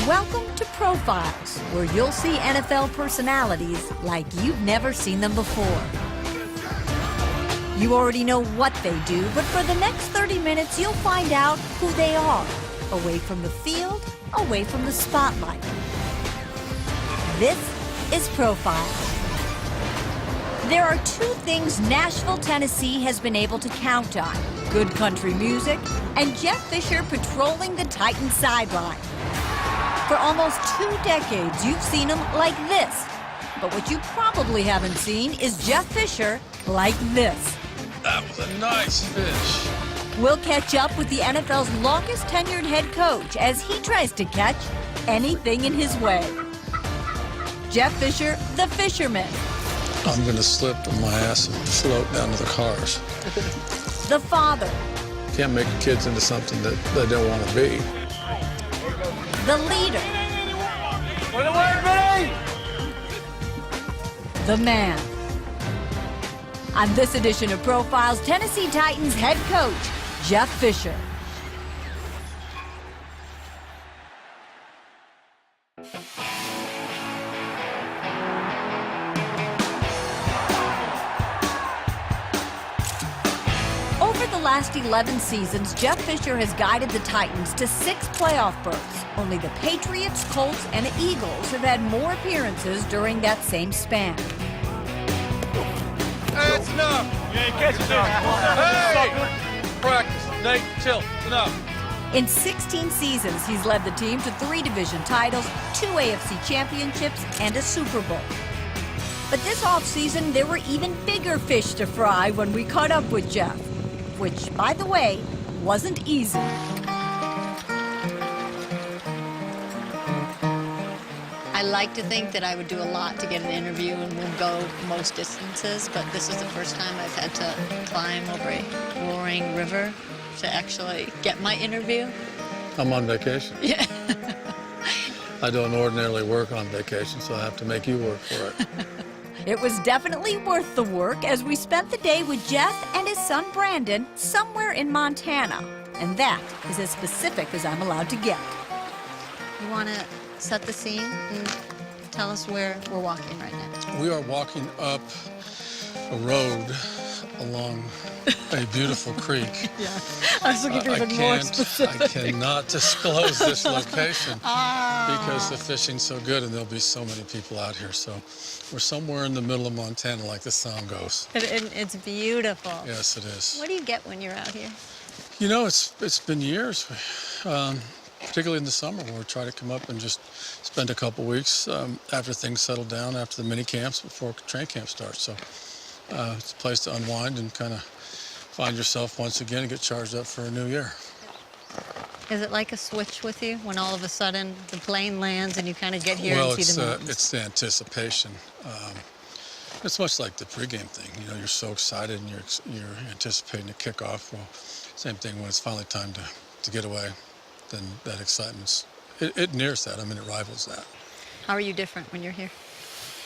Welcome to Profiles, where you'll see NFL personalities like you've never seen them before. You already know what they do, but for the next 30 minutes, you'll find out who they are, away from the field, away from the spotlight. This is Profiles. There are two things Nashville, Tennessee has been able to count on: good country music and Jeff Fisher patrolling the Titans sideline. For almost 2 decades, you've seen him like this. But what you probably haven't seen is Jeff Fisher like this. That was a nice fish. We'll catch up with the NFL's longest tenured head coach as he tries to catch anything in his way. Jeff Fisher, the fisherman. I'm going to slip on my ass and float down to the cars. The father. Can't make kids into something that they don't want to be. The leader. For the word, Billy! The man. On this edition of Profiles, Tennessee Titans head coach, Jeff Fisher. Over the last 11 seasons, Jeff Fisher has guided the Titans to 6 playoff berths. Only the Patriots, Colts, and Eagles have had more appearances during that same span. That's enough! You ain't catching that. Hey! Practice. Nate, chill. Enough. In 16 seasons, he's led the team to 3 division titles, 2 AFC championships, and a Super Bowl. But this offseason, there were even bigger fish to fry when we caught up with Jeff, which, by the way, wasn't easy. I like to think that I would do a lot to get an interview and would go most distances, but this is the first time I've had to climb over a roaring river to actually get my interview. I'm on vacation. Yeah. I don't ordinarily work on vacation, so I have to make you work for it. It was definitely worth the work as we spent the day with Jeff and his son Brandon somewhere in Montana. And that is as specific as I'm allowed to get. You want to set the scene and tell us where we're walking right now? We are walking up a road along a beautiful creek. Yeah, I was looking for even more specific. I cannot disclose this location because the fishing's so good and there'll be so many people out here. So we're somewhere in the middle of Montana, like the song goes. And it's beautiful. Yes, it is. What do you get when you're out here? You know, it's been years, particularly in the summer, where we try to come up and just spend a couple weeks after things settle down, after the mini camps, before train camp starts. So it's a place to unwind and kind of find yourself once again and get charged up for a new year. Is it like a switch with you when all of a sudden the plane lands and you kind of get here and see the mountains? Well, it's the anticipation. It's much like the pregame thing. You know, you're so excited and you're anticipating the kickoff. Well, same thing when it's finally time to get away. Then that excitement's it nears that. I mean, it rivals that. How are you different when you're here?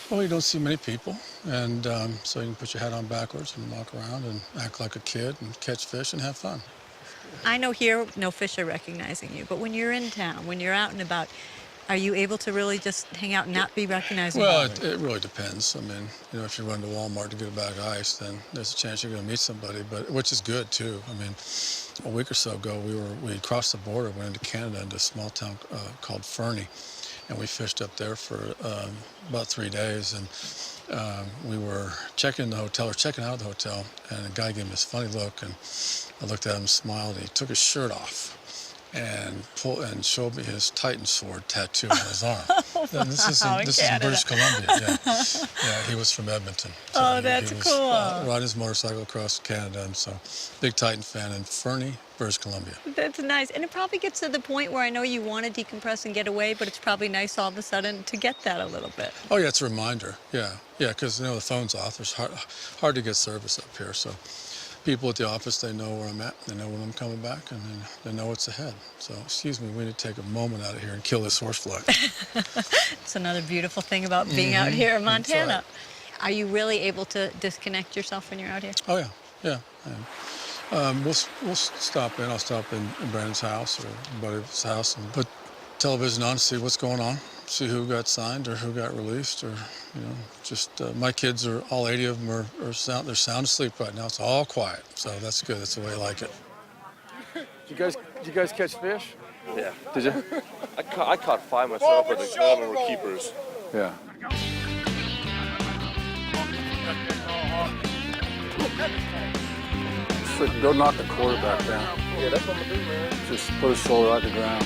Well, you don't see many people, and so you can put your hat on backwards and walk around and act like a kid and catch fish and have fun. I know here no fish are recognizing you, but when you're in town, when you're out and about, are you able to really just hang out and not be recognizing? Well, it really depends. I mean, you know, if you run to Walmart to get a bag of ice, then there's a chance you're going to meet somebody, but which is good too. I mean, a week or so ago, we crossed the border, went into Canada, into a small town called Fernie, and we fished up there for about 3 days. And we were checking out of the hotel, and a guy gave me this funny look, and I looked at him, smiled, and he took his shirt off and showed me his Titan sword tattoo on his arm. And this is in British Columbia. Yeah, he was from Edmonton. So that's he was, cool. Riding his motorcycle across Canada, and so big Titan fan in Fernie, British Columbia. That's nice. And it probably gets to the point where I know you want to decompress and get away, but it's probably nice all of a sudden to get that a little bit. Oh yeah, it's a reminder. Yeah, because you know the phone's off. It's hard to get service up here, so people at the office, they know where I'm at, they know when I'm coming back, and they know what's ahead. So, excuse me, we need to take a moment out of here and kill this horsefly. It's another beautiful thing about being out here in Montana. Right. Are you really able to disconnect yourself when you're out here? Oh yeah, I am. We'll stop in. I'll stop in Brandon's house or a buddy's house, but television on, see what's going on, see who got signed or who got released, or just my kids are all 80 of them are sound. They're sound asleep right now. It's all quiet, so that's good. That's the way I like it. Did you guys catch fish? Yeah. Did you? I caught 5 myself, but none of them were keepers. Yeah. Go knock the quarterback down. Yeah, that's what I'm gonna do, man. Just put his shoulder out the ground.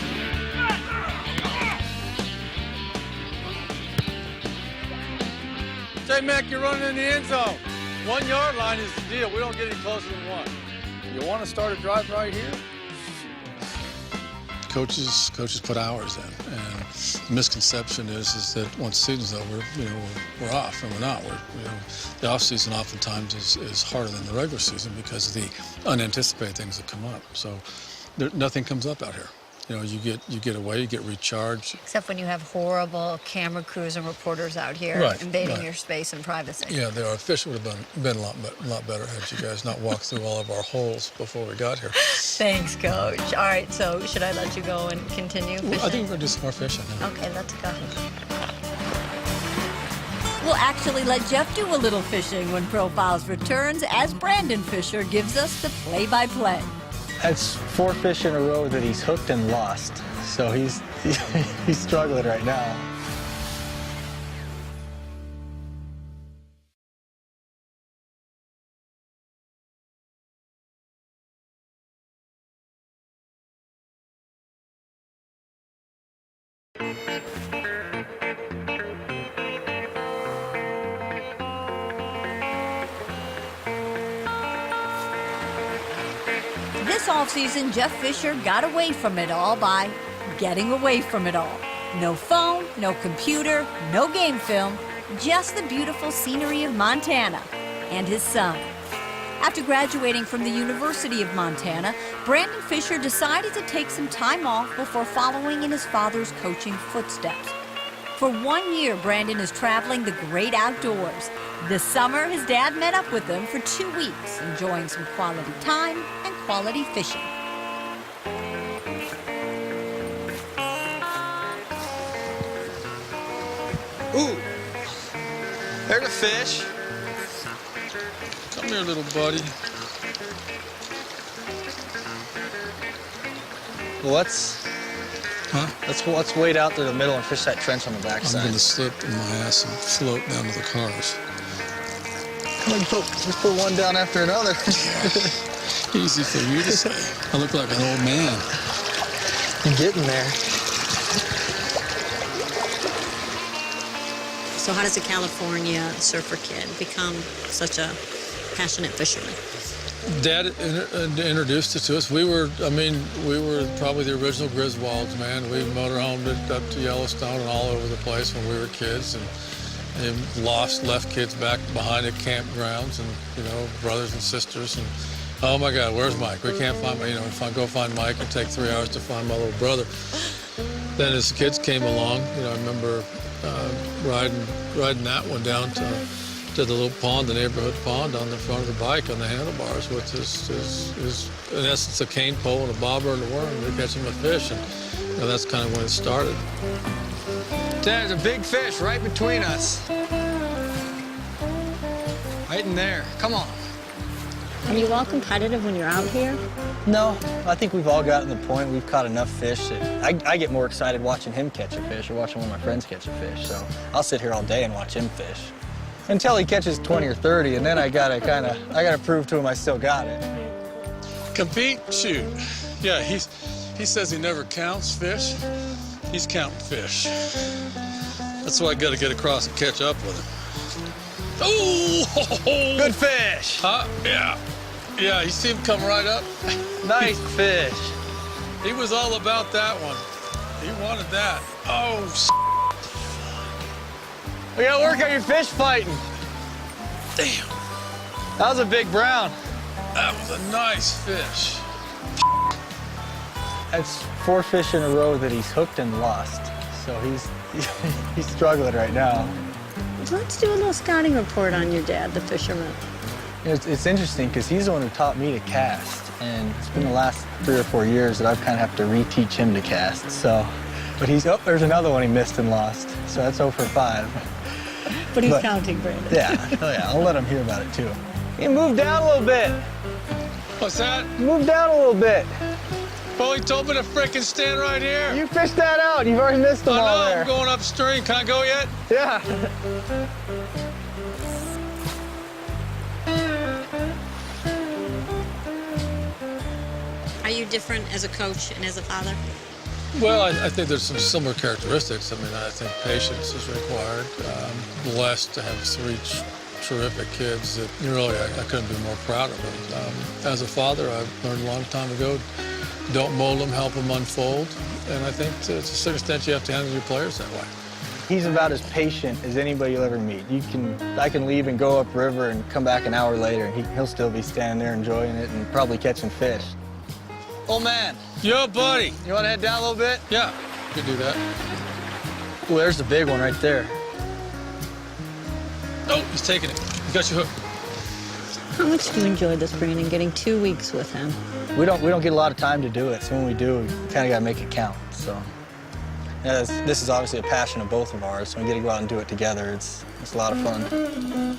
J-Mac, you're running in the end zone. 1 yard line is the deal. We don't get any closer than one. You want to start a drive right here? Coaches put hours in, and the misconception is that once the season's over, we're off, and we're not. The off season oftentimes is harder than the regular season because of the unanticipated things that come up. So nothing comes up out here. You get away, you get recharged. Except when you have horrible camera crews and reporters out here invading your space and privacy. Yeah, there are. Fish would have been a lot better had you guys not walked through all of our holes before we got here. Thanks, Coach. All right, so should I let you go and continue fishing? I think we're going to do some more fishing now. Okay, let's go. We'll actually let Jeff do a little fishing when Profiles returns as Brandon Fisher gives us the play-by-play. That's 4 fish in a row that he's hooked and lost. So he's struggling right now. This offseason, Jeff Fisher got away from it all by getting away from it all. No phone, no computer, no game film, just the beautiful scenery of Montana and his son. After graduating from the University of Montana, Brandon Fisher decided to take some time off before following in his father's coaching footsteps. For 1 year, Brandon is traveling the great outdoors. This summer, his dad met up with him for 2 weeks, enjoying some quality time and quality fishing. Ooh, there's a fish. Come here, little buddy. Well, let's wade out through the middle and fish that trench on the I'm backside. going to slip in my ass and float down to the cars. Come on, just put one down after another. Easy for you to say. I look like an old man. I'm getting there. So how does a California surfer kid become such a passionate fisherman? Dad introduced it to us. We were probably the original Griswolds, man. We motorhomed it up to Yellowstone and all over the place when we were kids, and left kids back behind at campgrounds, and brothers and sisters, and oh my God, where's Mike? We can't find if I go find Mike, it'd take 3 hours to find my little brother. Then as the kids came along, I remember riding that one down to the little pond, the neighborhood pond, on the front of the bike on the handlebars with is in essence a cane pole and a bobber and a worm. We're catching a fish, and that's kind of when it started. There's a big fish right between us. Right in there. Come on. Are you all competitive when you're out here? No, I think we've all gotten to the point we've caught enough fish that I get more excited watching him catch a fish or watching one of my friends catch a fish. So I'll sit here all day and watch him fish until he catches 20 or 30, and then I gotta prove to him I still got it. Compete? Shoot. Yeah, he says he never counts fish. He's counting fish. That's why I got to get across and catch up with him. Oh! Good fish. Huh? Yeah. Yeah, you see him come right up? Nice fish. He was all about that one. He wanted that. Oh, We gotta work on your fish fighting. damn. That was a big brown. That was a nice fish. That's 4 fish in a row that he's hooked and lost. So he's struggling right now. Let's do a little scouting report on your dad, the fisherman. It's interesting because he's the one who taught me to cast, and it's been the last 3 or 4 years that I've kind of have to reteach him to cast. So But there's another one he missed and lost. So that's 0 for 5. But he's counting, Brandon. Yeah, I'll let him hear about it too. He moved down a little bit. What's that? Move down a little bit. Well, he told me to frickin' stand right here. You fished that out. You've already missed them I know, all there. I'm going upstream. Can I go yet? Yeah. Are you different as a coach and as a father? Well, I think there's some similar characteristics. I mean, I think patience is required. Blessed to have 3 terrific kids that really I couldn't be more proud of them. As a father, I learned a long time ago, don't mold them, help them unfold. And I think to a certain extent you have to handle your players that way. He's about as patient as anybody you'll ever meet. I can leave and go upriver and come back an hour later, and he'll still be standing there enjoying it and probably catching fish. Old man. Yo, buddy. You want to head down a little bit? Yeah, you can do that. Well, there's the big one right there. Oh, he's taking it. He got your hook. How much do you enjoy this, Brandon, getting 2 weeks with him? We don't get a lot of time to do it, so when we do, we kind of got to make it count. So, yeah, this is obviously a passion of both of ours. So we get to go out and do it together. It's a lot of fun.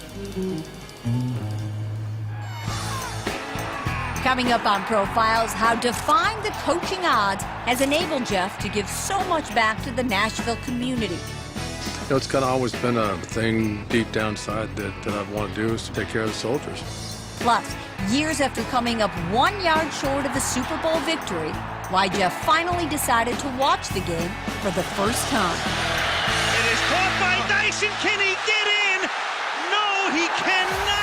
Coming up on Profiles, how defying the coaching odds has enabled Jeff to give so much back to the Nashville community. You know, it's kind of always been a thing deep down inside that I've wanted to do is to take care of the soldiers. Plus, years after coming up 1 yard short of the Super Bowl victory, why Jeff finally decided to watch the game for the first time. It is caught by Dyson. Can he get in? No, he cannot.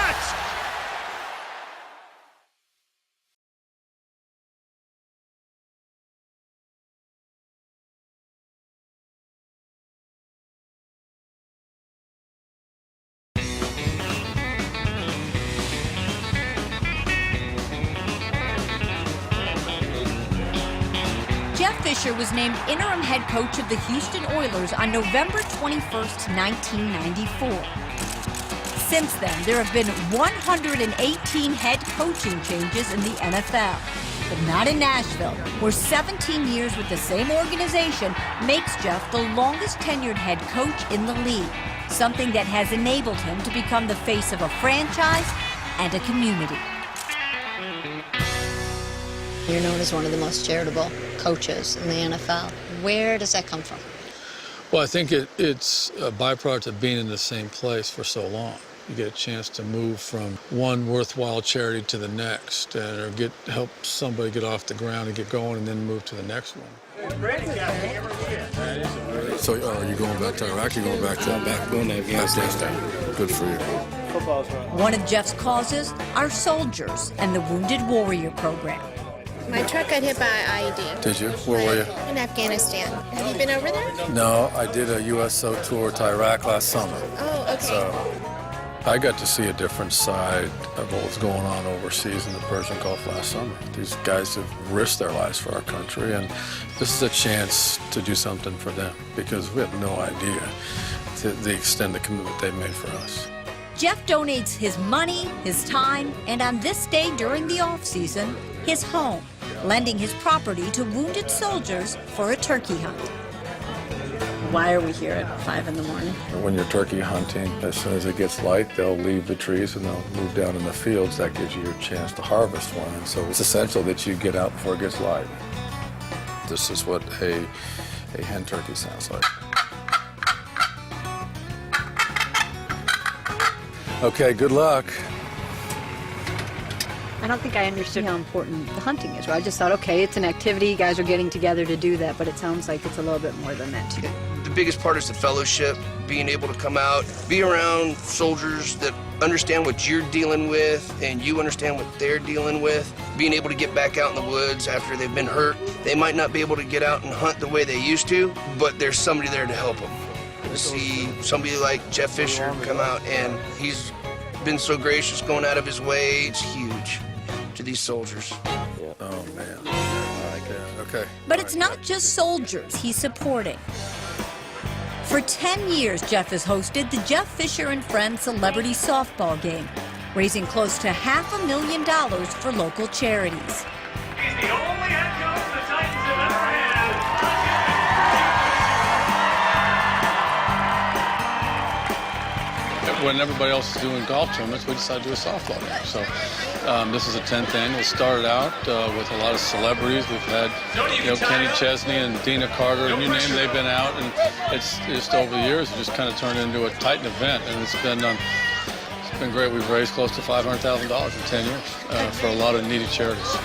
Jeff Fisher was named interim head coach of the Houston Oilers on November 21st, 1994. Since then, there have been 118 head coaching changes in the NFL. But not in Nashville, where 17 years with the same organization makes Jeff the longest tenured head coach in the league, something that has enabled him to become the face of a franchise and a community. You're known as one of the most charitable coaches in the NFL. Where does that come from? Well, I think it's a byproduct of being in the same place for so long. You get a chance to move from one worthwhile charity to the next, or help somebody get off the ground and get going, and then move to the next one. So are you going back to Iraq? You're going back to Afghanistan? Good for you. One of Jeff's causes are soldiers and the Wounded Warrior Program. My truck got hit by an IED. Did you? Where were you? In Afghanistan. Have you been over there? No, I did a USO tour to Iraq last summer. Oh, okay. So I got to see a different side of what was going on overseas in the Persian Gulf last summer. These guys have risked their lives for our country, and this is a chance to do something for them because we have no idea to the extent of the commitment they've made for us. Jeff donates his money, his time, and on this day during the off-season, his home, lending his property to wounded soldiers for a turkey hunt. Why are we here at 5 in the morning? When you're turkey hunting, as soon as it gets light, they'll leave the trees and they'll move down in the fields. That gives you your chance to harvest one. And so it's essential that you get out before it gets light. This is what a hen turkey sounds like. Okay, good luck. I don't think I understood how important the hunting is. I just thought, okay, it's an activity, you guys are getting together to do that, but it sounds like it's a little bit more than that, too. The biggest part is the fellowship, being able to come out, be around soldiers that understand what you're dealing with and you understand what they're dealing with, being able to get back out in the woods after they've been hurt. They might not be able to get out and hunt the way they used to, but there's somebody there to help them. To see somebody like Jeff Fisher come out, and he's been so gracious going out of his way, it's huge to these soldiers. Oh, man. I like that. Okay. But it's not just soldiers he's supporting. For 10 years, Jeff has hosted the Jeff Fisher and Friends Celebrity Softball Game, raising close to $500,000 for local charities. He's the only head coach the Titans have ever had. when everybody else is doing golf tournaments, we decided to do a softball game. So this is the 10th annual. It started out with a lot of celebrities. We've had Kenny Chesney and Dina Carter, and you name it, they've been out. And it's just over the years, it just kind of turned into a Titan event. And it's been great. We've raised close to $500,000 in 10 years for a lot of needy charities.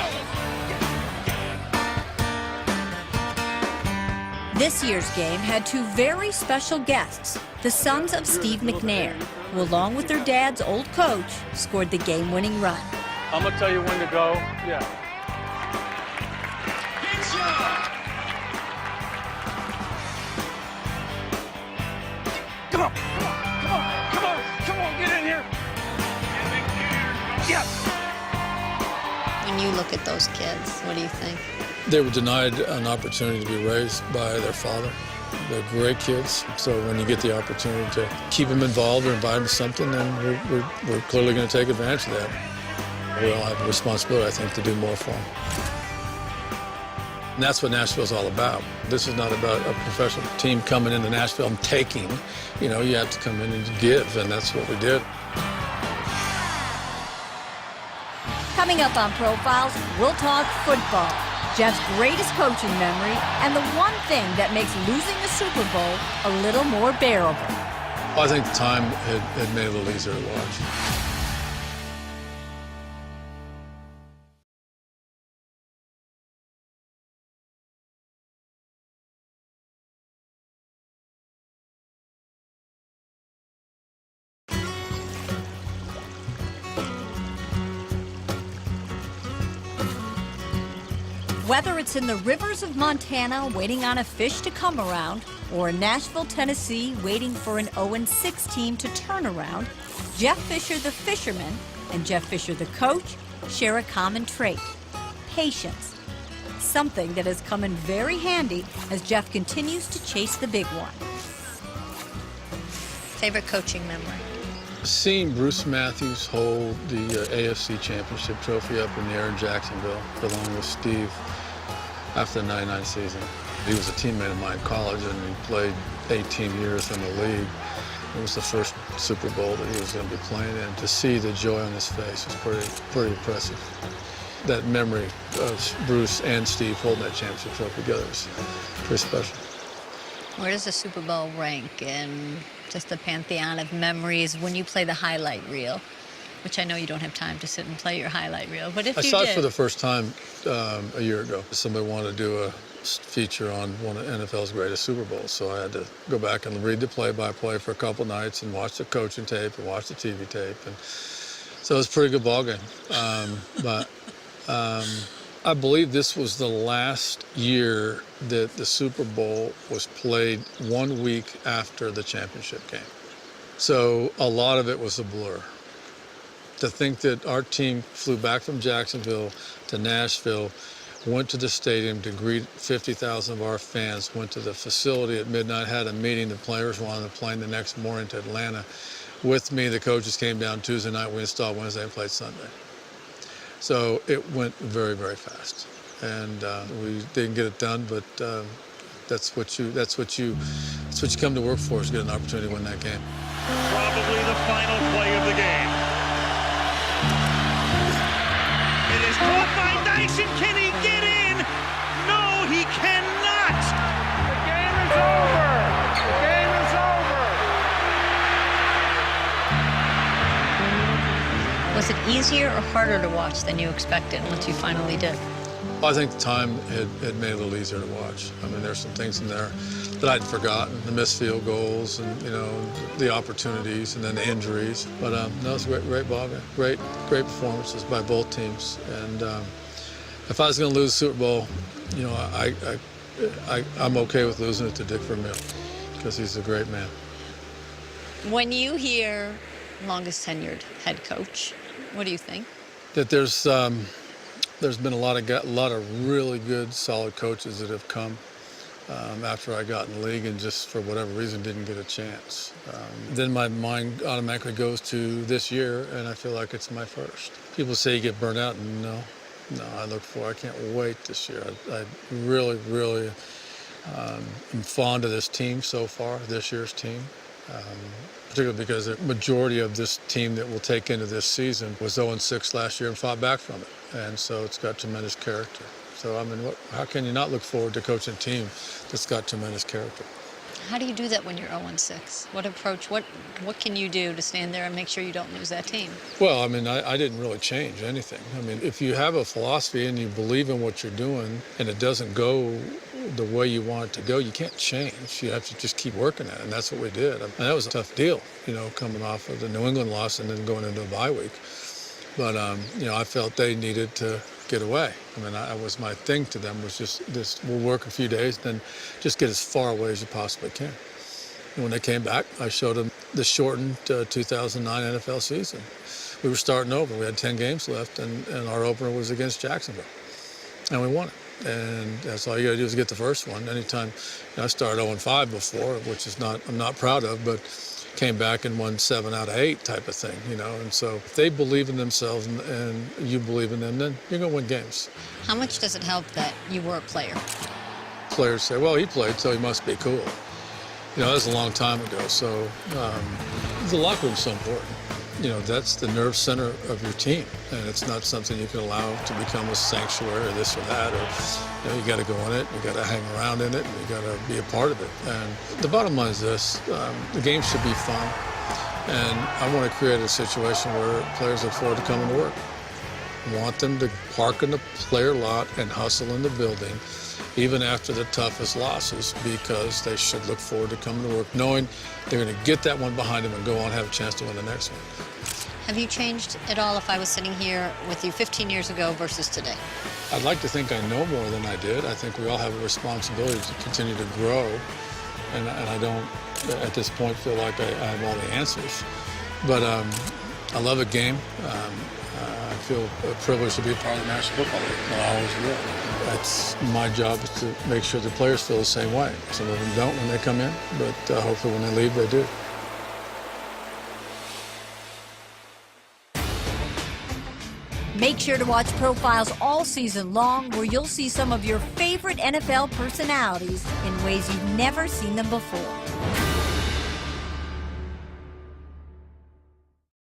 This year's game had two very special guests, the sons of Steve McNair, who along with their dad's old coach, scored the game-winning run. I'm going to tell you when to go. Yeah. Come on, come on, come on, come on, come on, get in here. Yes. When you look at those kids, what do you think? They were denied an opportunity to be raised by their father. They're great kids, so when you get the opportunity to keep them involved or invite them to something, then we're clearly going to take advantage of that. We all have a responsibility, I think, to do more for them. And that's what Nashville's all about. This is not about a professional team coming into Nashville and taking. You have to come in and give, and that's what we did. Coming up on Profiles, we'll talk football, Jeff's greatest coaching memory, and the one thing that makes losing the Super Bowl a little more bearable. I think the time had made it a little easier to watch. Whether it's in the rivers of Montana waiting on a fish to come around, or in Nashville, Tennessee waiting for an 0-6 team to turn around, Jeff Fisher the fisherman and Jeff Fisher the coach share a common trait: patience. Something that has come in very handy as Jeff continues to chase the big one. Favorite coaching memory? Seeing Bruce Matthews hold the AFC Championship trophy up in the air in Jacksonville, along with Steve, after the '99 season. He was a teammate of mine in college, and he played 18 years in the league. It was the first Super Bowl that he was going to be playing in. To see the joy on his face was pretty impressive. That memory of Bruce and Steve holding that championship trophy together was pretty special. Where does the Super Bowl rank in just the pantheon of memories when you play the highlight reel? Which I know you don't have time to sit and play your highlight reel, but if you did. I saw it for the first time a year ago. Somebody wanted to do a feature on one of NFL's greatest Super Bowls, so I had to go back and read the play-by-play for a couple nights and watch the coaching tape and watch the TV tape. And so it was a pretty good ball game. But I believe this was the last year that the Super Bowl was played 1 week after the championship game. So a lot of it was a blur. To think that our team flew back from Jacksonville to Nashville, went to the stadium to greet 50,000 of our fans, went to the facility at midnight, had a meeting, the players were on the plane the next morning to Atlanta. With me, the coaches came down Tuesday night, we installed Wednesday and played Sunday. So it went very, very fast. And we didn't get it done, but that's what you come to work for, is get an opportunity to win that game. Probably the final play of the game. It is caught by Dyson. Can he get in? No, he cannot. The game is over. The game is over. Was it easier or harder to watch than you expected once you finally did? I think the time had made it a little easier to watch. I mean, there's some things in there that I'd forgotten, the missed field goals and, the opportunities and then the injuries. But no, it was a great ball game, great performances by both teams. And if I was going to lose the Super Bowl, I'm okay with losing it to Dick Vermeil because he's a great man. When you hear longest tenured head coach, what do you think? That there's been a lot of really good, solid coaches that have come after I got in the league and just for whatever reason didn't get a chance. Then my mind automatically goes to this year, and I feel like it's my first. People say you get burnt out, and no, I can't wait this year. I really am fond of this team so far, this year's team. Particularly because the majority of this team that we'll take into this season was 0-6 last year and fought back from it. And so it's got tremendous character. So, I mean, how can you not look forward to coaching a team that's got tremendous character? How do you do that when you're 0-6? What approach, what can you do to stand there and make sure you don't lose that team? Well, I mean, I didn't really change anything. I mean, if you have a philosophy and you believe in what you're doing and it doesn't go the way you want it to go, you can't change. You have to just keep working at it, and that's what we did. And that was a tough deal, you know, coming off of the New England loss and then going into a bye week. But, you know, I felt they needed to get away. I mean, that was my thing to them, was just this, we'll work a few days, then just get as far away as you possibly can. And when they came back, I showed them the shortened 2009 NFL season. We were starting over. We had 10 games left, and our opener was against Jacksonville. And we won it. And that's all you got to do is get the first one. Anytime, you know, I started 0-5 before, which is I'm not proud of, but came back and won 7 out of 8 type of thing, you know. And so if they believe in themselves and you believe in them, then you're going to win games. How much does it help that you were a player? Players say, well, he played, so he must be cool. You know, that was a long time ago. So the locker room's so important. You know, that's the nerve center of your team, and it's not something you can allow to become a sanctuary or this or that, or, you know, you got to go in it, you got to hang around in it, and you got to be a part of it. And the bottom line is this, the game should be fun, and I want to create a situation where players look forward to coming to work. I want them to park in the player lot and hustle in the building, even after the toughest losses, because they should look forward to coming to work, knowing they're going to get that one behind them and go on and have a chance to win the next one. Have you changed at all if I was sitting here with you 15 years ago versus today? I'd like to think I know more than I did. I think we all have a responsibility to continue to grow, and I don't, at this point, feel like I have all the answers. But I love a game. I feel privileged to be a part of the National Football League, and I always will. That's my job, is to make sure the players feel the same way. Some of them don't when they come in, but hopefully when they leave, they do. Make sure to watch Profiles all season long, where you'll see some of your favorite NFL personalities in ways you've never seen them before.